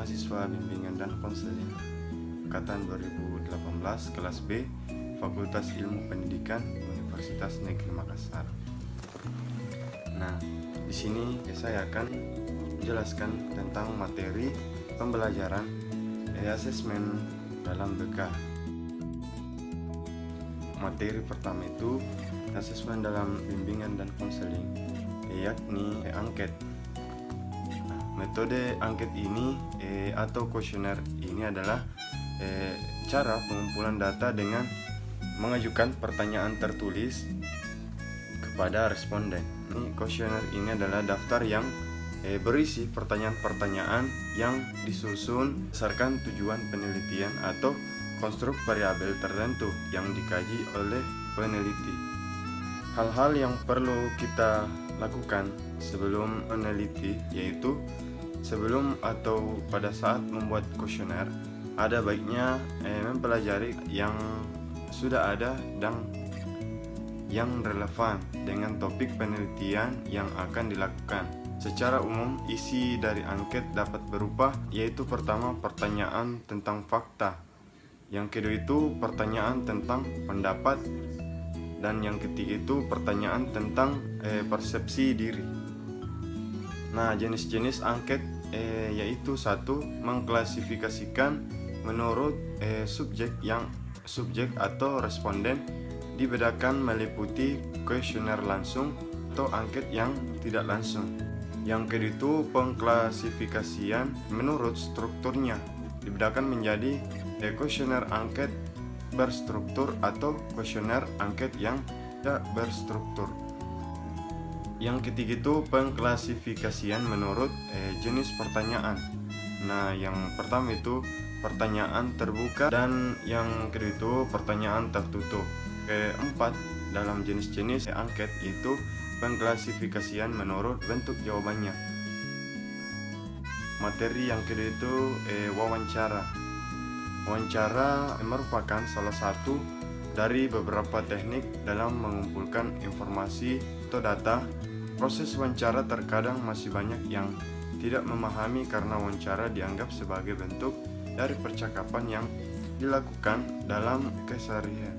mahasiswa bimbingan dan konseling angkatan 2018 kelas B, Fakultas Ilmu Pendidikan Universitas Negeri Makassar. Nah, di sini saya akan menjelaskan tentang materi pembelajaran asesmen dalam BK. Materi pertama itu asesmen dalam bimbingan dan konseling, yakni angket. Metode angket ini atau kuesioner ini adalah cara pengumpulan data dengan mengajukan pertanyaan tertulis kepada responden. Kuesioner ini adalah daftar yang berisi pertanyaan-pertanyaan yang disusun berdasarkan tujuan penelitian atau konstruk variabel tertentu yang dikaji oleh peneliti. Hal-hal yang perlu kita lakukan sebelum meneliti, yaitu sebelum atau pada saat membuat kuesioner, ada baiknya mempelajari yang sudah ada dan yang relevan dengan topik penelitian yang akan dilakukan. Secara umum, isi dari angket dapat berupa, yaitu pertama, pertanyaan tentang fakta. Yang kedua itu pertanyaan tentang pendapat. Dan yang ketiga itu pertanyaan tentang persepsi diri. Nah, jenis-jenis angket yaitu satu, mengklasifikasikan menurut subjek atau responden, dibedakan meliputi kuesioner langsung atau angket yang tidak langsung. Yang kedua itu pengklasifikasian menurut strukturnya, dibedakan menjadi kuesioner angket berstruktur atau kuesioner angket yang tidak berstruktur. Yang ketiga itu pengklasifikasian menurut jenis pertanyaan. Nah, yang pertama itu pertanyaan terbuka dan yang kedua itu pertanyaan tertutup. Keempat, dalam jenis-jenis angket itu pengklasifikasian menurut bentuk jawabannya. Materi yang kedua itu wawancara. Wawancara merupakan salah satu dari beberapa teknik dalam mengumpulkan informasi atau data. Proses wawancara terkadang masih banyak yang tidak memahami karena wawancara dianggap sebagai bentuk dari percakapan yang dilakukan dalam keseharian.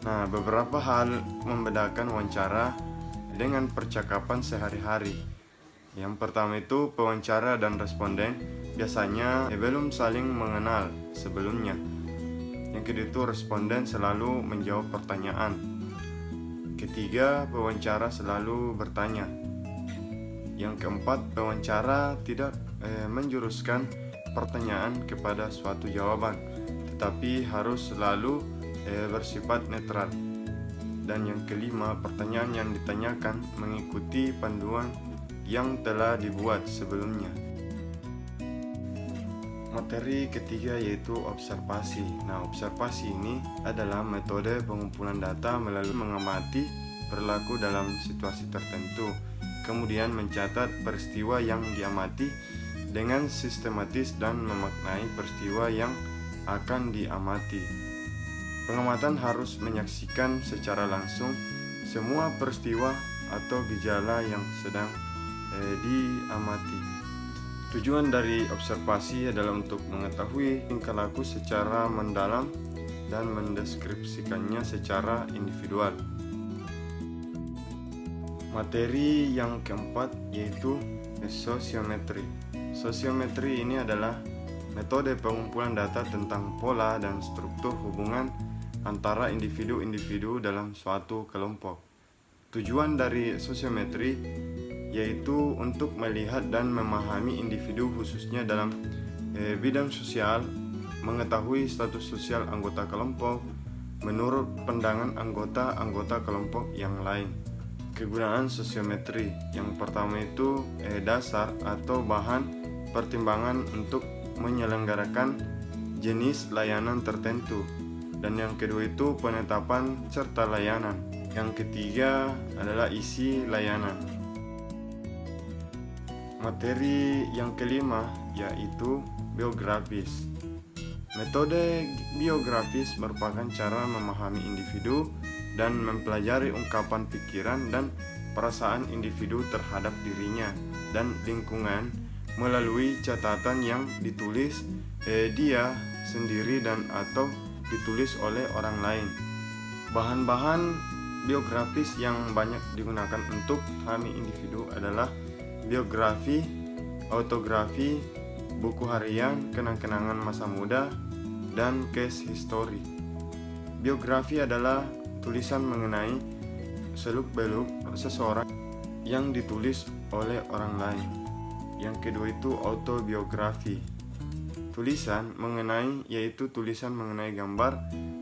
Nah, beberapa hal membedakan wawancara dengan percakapan sehari-hari. Yang pertama itu pewawancara dan responden biasanya belum saling mengenal sebelumnya. Yang kedua itu responden selalu menjawab pertanyaan. Ketiga, pewawancara selalu bertanya. Yang keempat, pewawancara tidak menjuruskan pertanyaan kepada suatu jawaban, tetapi harus selalu bersifat netral. Dan yang kelima, pertanyaan yang ditanyakan mengikuti panduan yang telah dibuat sebelumnya. Materi ketiga yaitu observasi. Nah, observasi ini adalah metode pengumpulan data melalui mengamati perilaku dalam situasi tertentu, kemudian mencatat peristiwa yang diamati dengan sistematis dan memaknai peristiwa yang akan diamati. Pengamatan harus menyaksikan secara langsung semua peristiwa atau gejala yang sedang diamati. Tujuan dari observasi adalah untuk mengetahui tingkah laku secara mendalam dan mendeskripsikannya secara individual. Materi yang keempat yaitu sosiometri. Sosiometri ini adalah metode pengumpulan data tentang pola dan struktur hubungan antara individu-individu dalam suatu kelompok. Tujuan dari sosiometri yaitu untuk melihat dan memahami individu khususnya dalam bidang sosial, mengetahui status sosial anggota kelompok menurut pandangan anggota kelompok yang lain. Kegunaan sosiometri yang pertama itu dasar atau bahan pertimbangan untuk menyelenggarakan jenis layanan tertentu, dan yang kedua itu penetapan serta layanan. Yang ketiga adalah isi layanan. Materi yang kelima yaitu biografis. Metode biografis merupakan cara memahami individu dan mempelajari ungkapan pikiran dan perasaan individu terhadap dirinya dan lingkungan melalui catatan yang ditulis dia sendiri dan atau ditulis oleh orang lain. Bahan-bahan biografis yang banyak digunakan untuk memahami individu adalah biografi, autografi, buku harian, kenang-kenangan masa muda, dan case history. Biografi adalah tulisan mengenai seluk-beluk seseorang yang ditulis oleh orang lain. Yang kedua itu autobiografi. Tulisan mengenai yaitu tulisan mengenai gambar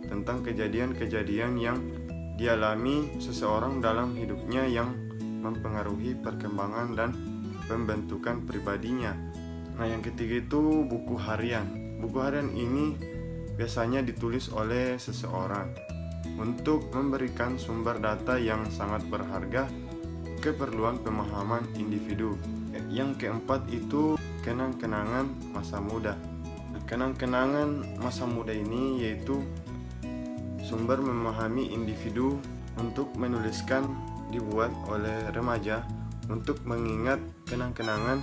tentang kejadian-kejadian yang dialami seseorang dalam hidupnya yang mempengaruhi perkembangan dan pembentukan pribadinya. Nah, yang ketiga itu buku harian. Buku harian ini biasanya ditulis oleh seseorang untuk memberikan sumber data yang sangat berharga keperluan pemahaman individu. Yang keempat itu kenang-kenangan masa muda. Kenang-kenangan masa muda ini yaitu sumber memahami individu untuk menuliskan dibuat oleh remaja untuk mengingat kenang-kenangan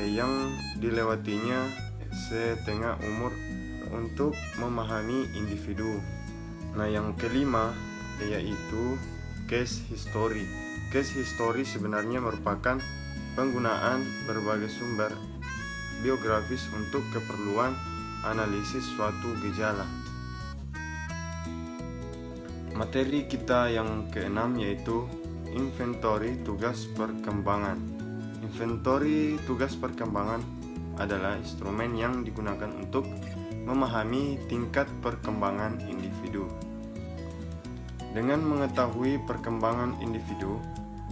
yang dilewatinya setengah umur untuk memahami individu. Nah, yang kelima yaitu case history. Case history sebenarnya merupakan penggunaan berbagai sumber biografis untuk keperluan analisis suatu gejala. Materi kita yang keenam yaitu inventory tugas perkembangan. Inventory tugas perkembangan adalah instrumen yang digunakan untuk memahami tingkat perkembangan individu. Dengan mengetahui perkembangan individu,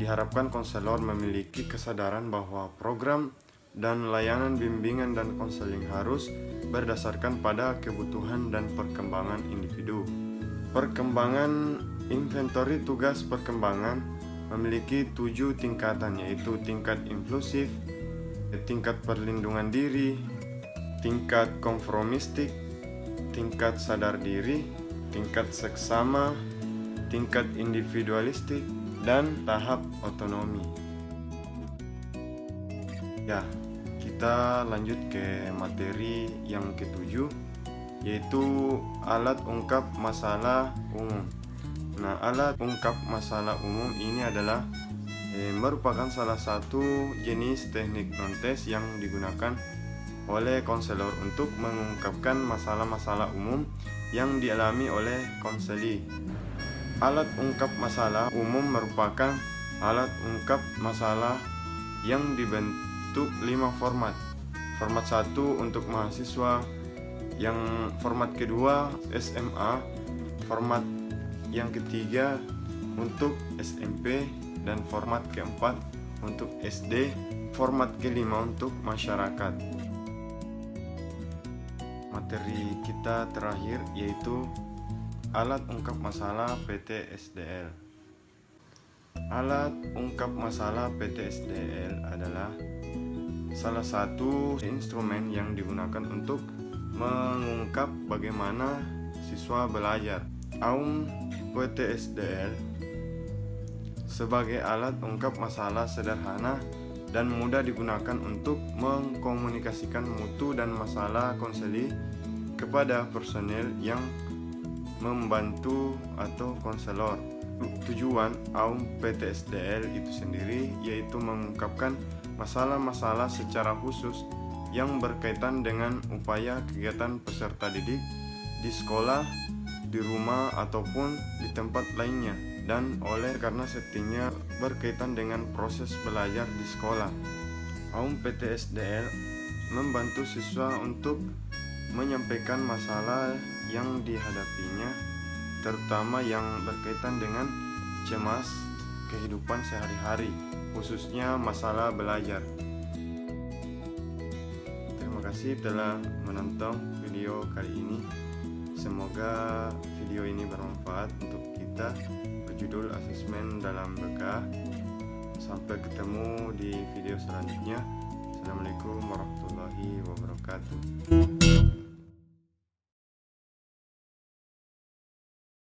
diharapkan konselor memiliki kesadaran bahwa program dan layanan bimbingan dan konseling harus berdasarkan pada kebutuhan dan perkembangan individu. Perkembangan inventory tugas perkembangan memiliki 7 tingkatan, yaitu tingkat inklusif, tingkat perlindungan diri, tingkat konformistik, tingkat sadar diri, tingkat seksama, tingkat individualistik, dan tahap otonomi. Ya, kita lanjut ke materi yang ketujuh, yaitu alat ungkap masalah umum. Nah, alat ungkap masalah umum ini adalah merupakan salah satu jenis teknik non-tes yang digunakan oleh konselor untuk mengungkapkan masalah-masalah umum yang dialami oleh konseli. Alat ungkap masalah umum merupakan alat ungkap masalah yang dibentuk 5 format. Format 1 untuk mahasiswa, yang format kedua SMA, format yang ketiga untuk SMP, dan format keempat untuk SD, format kelima untuk masyarakat. Materi kita terakhir yaitu alat ungkap masalah PTSDL. Alat ungkap masalah PTSDL adalah salah satu instrumen yang digunakan untuk mengungkap bagaimana siswa belajar. PTSDL sebagai alat ungkap masalah sederhana dan mudah digunakan untuk mengkomunikasikan mutu dan masalah konseli kepada personel yang membantu atau konselor. Tujuan PTSDL itu sendiri yaitu mengungkapkan masalah-masalah secara khusus yang berkaitan dengan upaya kegiatan peserta didik di sekolah, di rumah, ataupun di tempat lainnya, dan oleh karena settingnya berkaitan dengan proses belajar di sekolah. PTSDL membantu siswa untuk menyampaikan masalah yang dihadapinya, terutama yang berkaitan dengan cemas kehidupan sehari-hari, khususnya masalah belajar. Terima kasih telah menonton video kali ini. Semoga video ini bermanfaat untuk kita, berjudul asesmen dalam BK. Sampai ketemu di video selanjutnya. Assalamualaikum warahmatullahi wabarakatuh.